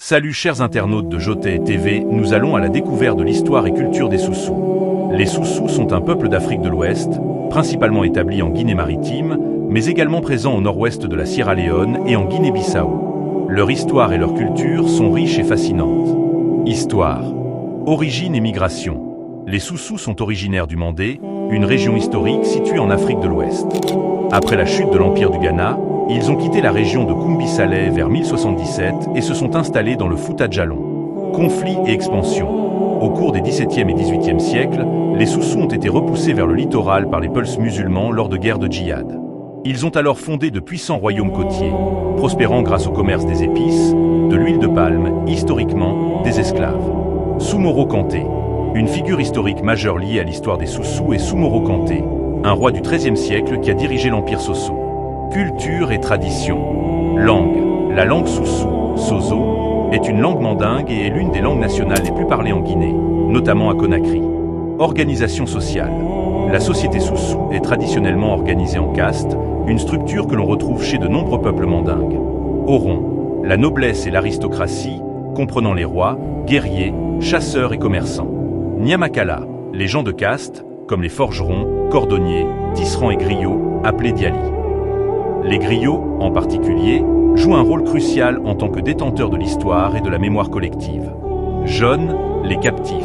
Salut chers internautes de Joté TV, nous allons à la découverte de l'histoire et culture des Soussous. Les Soussous sont un peuple d'Afrique de l'Ouest, principalement établi en Guinée maritime, mais également présent au nord-ouest de la Sierra Leone et en Guinée-Bissau. Leur histoire et leur culture sont riches et fascinantes. Histoire. Origine et migration. Les Soussous sont originaires du Mandé, une région historique située en Afrique de l'Ouest. Après la chute de l'Empire du Ghana, ils ont quitté la région de Kumbi-Saleh vers 1077 et se sont installés dans le Fouta-Djallon. Conflits et expansion. Au cours des XVIIe et XVIIIe siècles, les Soussous ont été repoussés vers le littoral par les Peuls musulmans lors de guerres de djihad. Ils ont alors fondé de puissants royaumes côtiers, prospérant grâce au commerce des épices, de l'huile de palme, historiquement des esclaves. Soumoro Kanté. Une figure historique majeure liée à l'histoire des Soussous est Soumoro Kanté, un roi du XIIIe siècle qui a dirigé l'Empire Sosso. Culture et tradition. Langue. La langue Soussou, Soso, est une langue mandingue et est l'une des langues nationales les plus parlées en Guinée, notamment à Conakry. Organisation sociale. La société Soussou est traditionnellement organisée en castes, une structure que l'on retrouve chez de nombreux peuples mandingues. Oron. La noblesse et l'aristocratie, comprenant les rois, guerriers, chasseurs et commerçants. Nyamakala. Les gens de caste, comme les forgerons, cordonniers, tisserands et griots, appelés diali. Les griots, en particulier, jouent un rôle crucial en tant que détenteurs de l'histoire et de la mémoire collective. Jeunes, les captifs.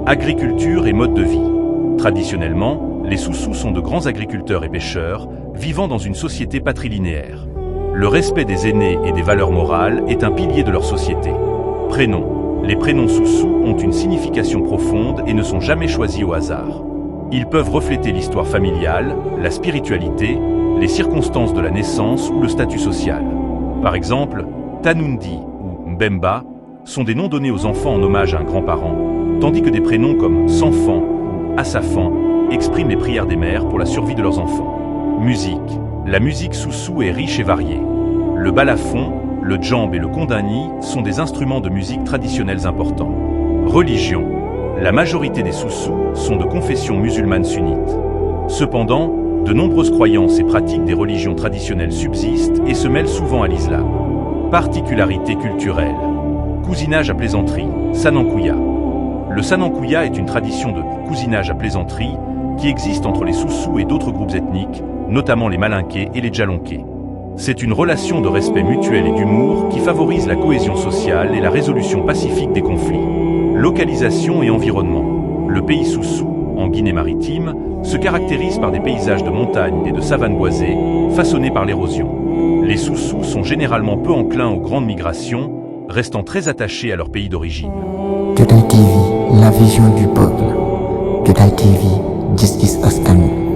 Agriculture et mode de vie. Traditionnellement, les Soussous sont de grands agriculteurs et pêcheurs, vivant dans une société patrilinéaire. Le respect des aînés et des valeurs morales est un pilier de leur société. Prénoms. Les prénoms Soussous ont une signification profonde et ne sont jamais choisis au hasard. Ils peuvent refléter l'histoire familiale, la spiritualité, les circonstances de la naissance ou le statut social. Par exemple, Tanundi ou Mbemba sont des noms donnés aux enfants en hommage à un grand-parent, tandis que des prénoms comme Sanfan ou Assafan expriment les prières des mères pour la survie de leurs enfants. Musique. La musique Soussou est riche et variée. Le balafon, le djembe et le kondani sont des instruments de musique traditionnels importants. Religion. La majorité des Soussous sont de confession musulmane sunnite. Cependant, de nombreuses croyances et pratiques des religions traditionnelles subsistent et se mêlent souvent à l'islam. Particularité culturelle. Cousinage à plaisanterie, Sanankouya. Le Sanankouya est une tradition de cousinage à plaisanterie qui existe entre les Soussous et d'autres groupes ethniques, notamment les Malinqués et les Djalonkés. C'est une relation de respect mutuel et d'humour qui favorise la cohésion sociale et la résolution pacifique des conflits. Localisation et environnement. Le pays Soussou, en Guinée maritime, se caractérise par des paysages de montagnes et de savanes boisées, façonnés par l'érosion. Les Soussous sont généralement peu enclins aux grandes migrations, restant très attachés à leur pays d'origine. Jotai TV, la vision du peuple. Jotai TV, Justice Askan.